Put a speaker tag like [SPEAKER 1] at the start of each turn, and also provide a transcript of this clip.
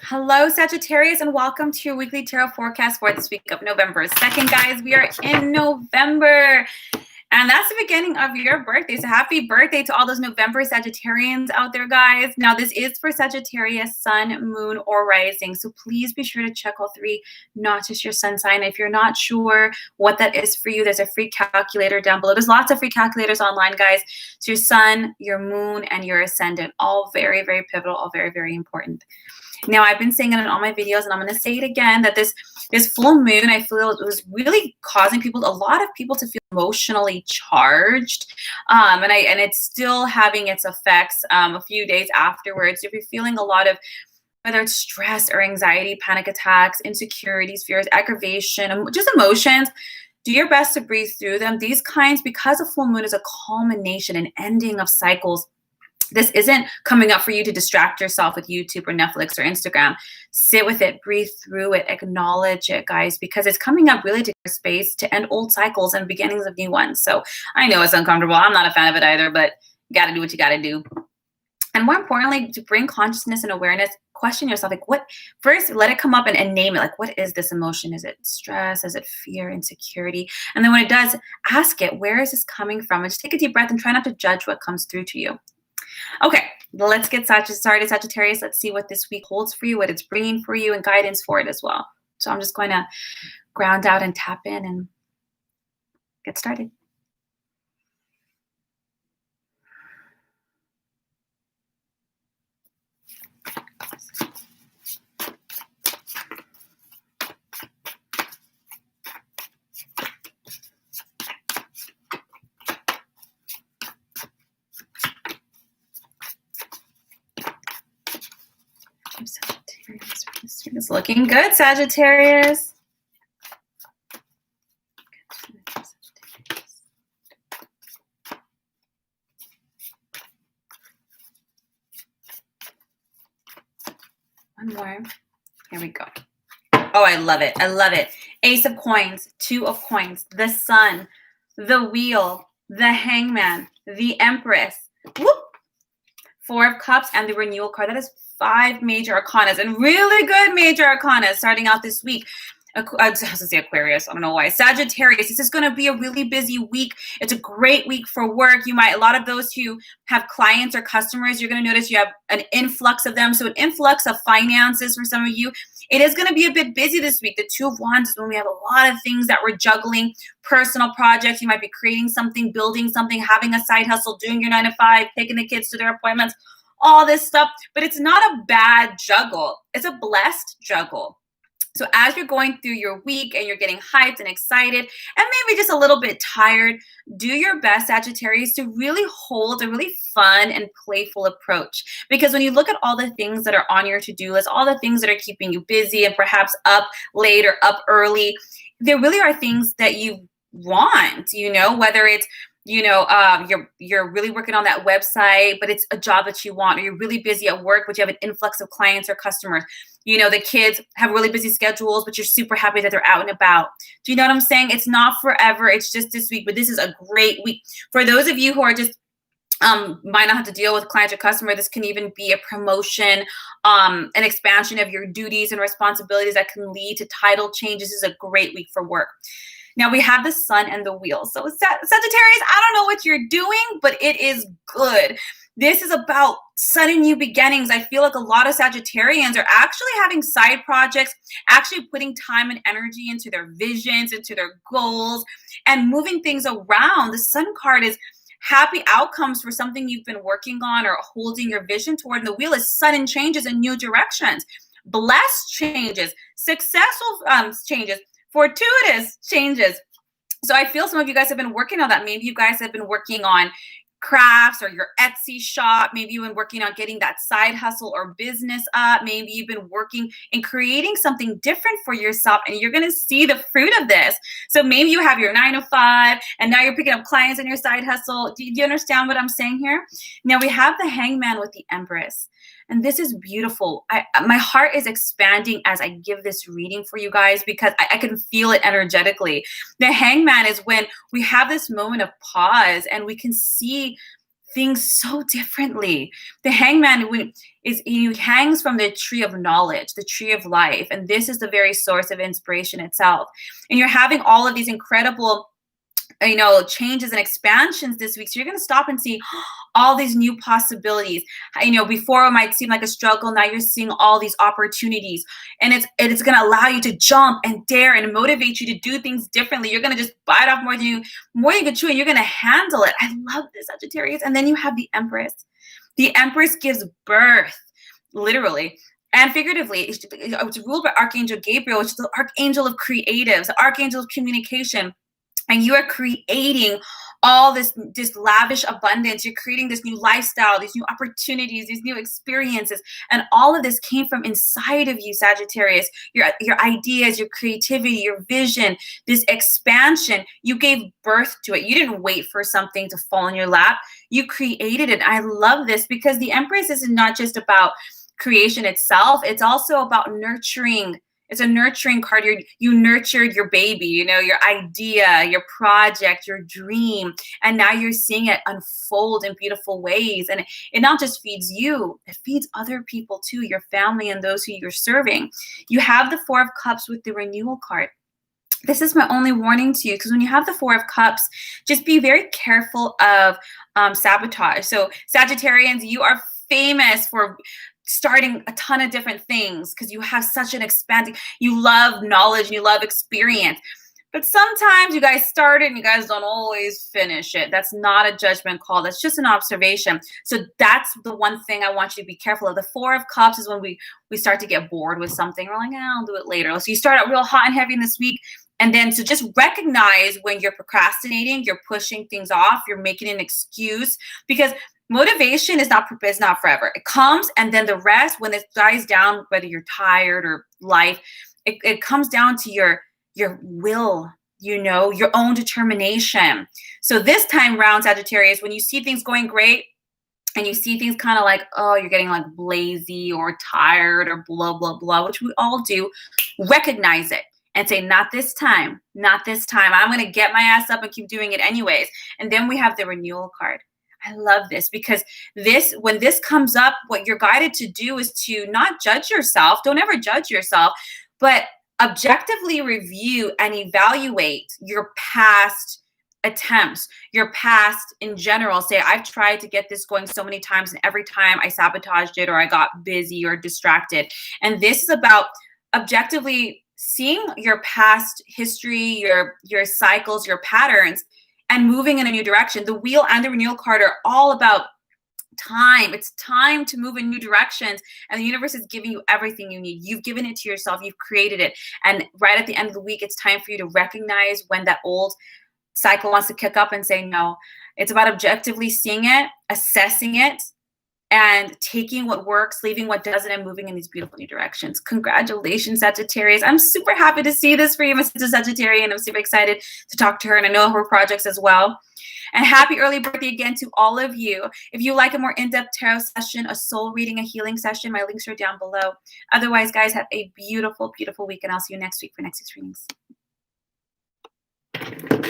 [SPEAKER 1] Hello, Sagittarius, and welcome to your weekly tarot forecast for this week of November 2nd, guys. We are in November, and that's the beginning of your birthday. So happy birthday to all those November Sagittarians out there, guys. Now, this is for Sagittarius, sun, moon, or rising. So please be sure to check all three, not just your sun sign. If you're not sure what that is for you, there's a free calculator down below. There's lots of free calculators online, guys. So your sun, your moon, and your ascendant, all very, very pivotal, all very, very important. Now, I've been saying it in all my videos, and I'm going to say it again, that this full moon, I feel it was really causing a lot of people to feel emotionally charged. And it's still having its effects a few days afterwards. If you're feeling a lot of, whether it's stress or anxiety, panic attacks, insecurities, fears, aggravation, just emotions, do your best to breathe through them. These kinds, because a full moon is a culmination, an ending of cycles, this isn't coming up for you to distract yourself with YouTube or Netflix or Instagram. Sit with it, breathe through it, acknowledge it, guys, because it's coming up really to your space to end old cycles and beginnings of new ones. So I know it's uncomfortable. I'm not a fan of it either, but you got to do what you got to do. And more importantly, to bring consciousness and awareness, question yourself, like, what, first let it come up and name it. Like, what is this emotion? Is it stress? Is it fear, insecurity? And then when it does, ask it, where is this coming from? And just take a deep breath and try not to judge what comes through to you. Okay, let's get started, Sagittarius. Let's see what this week holds for you, what it's bringing for you, and guidance for it as well. So I'm just going to ground out and tap in and get started. It's looking good, Sagittarius. One more. Here we go. Oh, I love it. I love it. Ace of coins, two of coins, the sun, the wheel, the hangman, the empress. Whoop. Four of cups and the renewal card. That is 5 major arcanas, and really good major arcanas starting out this week. I was going to say Aquarius. I don't know why. Sagittarius. This is going to be a really busy week. It's a great week for work. A lot of those who have clients or customers, you're going to notice you have an influx of them. So an influx of finances for some of you. It is going to be a bit busy this week. The Two of Wands is when we have a lot of things that we're juggling. Personal projects. You might be creating something, building something, having a side hustle, doing your 9 to 5, taking the kids to their appointments, all this stuff. But it's not a bad juggle. It's a blessed juggle. So as you're going through your week and you're getting hyped and excited and maybe just a little bit tired, do your best, Sagittarius, to really hold a really fun and playful approach. Because when you look at all the things that are on your to-do list, all the things that are keeping you busy and perhaps up late or up early, there really are things that you want, whether it's you're really working on that website, but it's a job that you want, or you're really busy at work, but you have an influx of clients or customers. The kids have really busy schedules, but you're super happy that they're out and about. Do you know what I'm saying? It's not forever. It's just this week, but this is a great week. For those of you who are just might not have to deal with clients or customer, this can even be a promotion, an expansion of your duties and responsibilities that can lead to title changes. This is a great week for work. Now we have the sun and the wheel. So Sagittarius, I don't know what you're doing, but it is good. This is about sudden new beginnings. I feel like a lot of Sagittarians are actually having side projects, actually putting time and energy into their visions, into their goals, and moving things around. The sun card is happy outcomes for something you've been working on or holding your vision toward. And the wheel is sudden changes and new directions, blessed changes, successful changes, fortuitous changes. So I feel some of you guys have been working on that. Maybe you guys have been working on crafts or your Etsy shop. Maybe you've been working on getting that side hustle or business up. Maybe you've been working and creating something different for yourself, and you're going to see the fruit of this. So maybe you have your 9 to 5 and now you're picking up clients in your side hustle. Do you understand what I'm saying here? Now we have the hangman with the empress. And this is beautiful. My heart is expanding as I give this reading for you guys, because I can feel it energetically. The hangman is when we have this moment of pause and we can see things so differently. The hangman he hangs from the tree of knowledge, the tree of life, and this is the very source of inspiration itself. And you're having all of these incredible changes and expansions this week. So you're going to stop and see all these new possibilities. Before it might seem like a struggle, now you're seeing all these opportunities, and it's going to allow you to jump and dare and motivate you to do things differently. You're going to just bite off more than you can chew, and you're going to handle it. I love this, Sagittarius. And then you have the Empress. The Empress gives birth, literally and figuratively. It's ruled by Archangel Gabriel, which is the archangel of creatives, the archangel of communication. And you are creating all this lavish abundance. You're creating this new lifestyle, these new opportunities, these new experiences. And all of this came from inside of you, Sagittarius. Your ideas, your creativity, your vision, this expansion. You gave birth to it. You didn't wait for something to fall in your lap. You created it. I love this because the Empress is not just about creation itself. It's also about nurturing. It's a nurturing card. You nurtured your baby, your idea, your project, your dream. And now you're seeing it unfold in beautiful ways. And it not just feeds you, it feeds other people too, your family and those who you're serving. You have the Four of Cups with the renewal card. This is my only warning to you, because when you have the Four of Cups, just be very careful of sabotage. So Sagittarians, you are famous for starting a ton of different things because you have such an expanding, you love knowledge and you love experience. But sometimes you guys start it and you guys don't always finish it. That's not a judgment call. That's just an observation. So that's the one thing I want you to be careful of. The Four of Cups is when we start to get bored with something. We're like, I'll do it later. So you start out real hot and heavy this week. And then so just recognize when you're procrastinating, you're pushing things off, you're making an excuse, because motivation is not forever. It comes, and then the rest, when it dies down, whether you're tired or life, it comes down to your will, your own determination. So this time round, Sagittarius, when you see things going great and you see things kind of like, oh, you're getting like lazy or tired or blah, blah, blah, which we all do, recognize it and say, not this time, not this time. I'm going to get my ass up and keep doing it anyways. And then we have the renewal card. I love this because when this comes up, what you're guided to do is to not judge yourself. Don't ever judge yourself, but objectively review and evaluate your past attempts, your past in general. Say, I've tried to get this going so many times, and every time I sabotaged it or I got busy or distracted. And this is about objectively seeing your past history, your cycles, your patterns, and moving in a new direction. The wheel and the renewal card are all about time. It's time to move in new directions. And the universe is giving you everything you need. You've given it to yourself. You've created it. And right at the end of the week, it's time for you to recognize when that old cycle wants to kick up and say no. It's about objectively seeing it, assessing it, and taking what works, leaving what doesn't, and moving in these beautiful new directions. Congratulations, Sagittarius. I'm super happy to see this for you, Mrs. Sagittarius. I'm super excited to talk to her, and I know her projects as well. And happy early birthday again to all of you. If you like a more in-depth tarot session, a soul reading, a healing session, my links are down below. Otherwise, guys, have a beautiful, beautiful week, and I'll see you next week for next week's readings.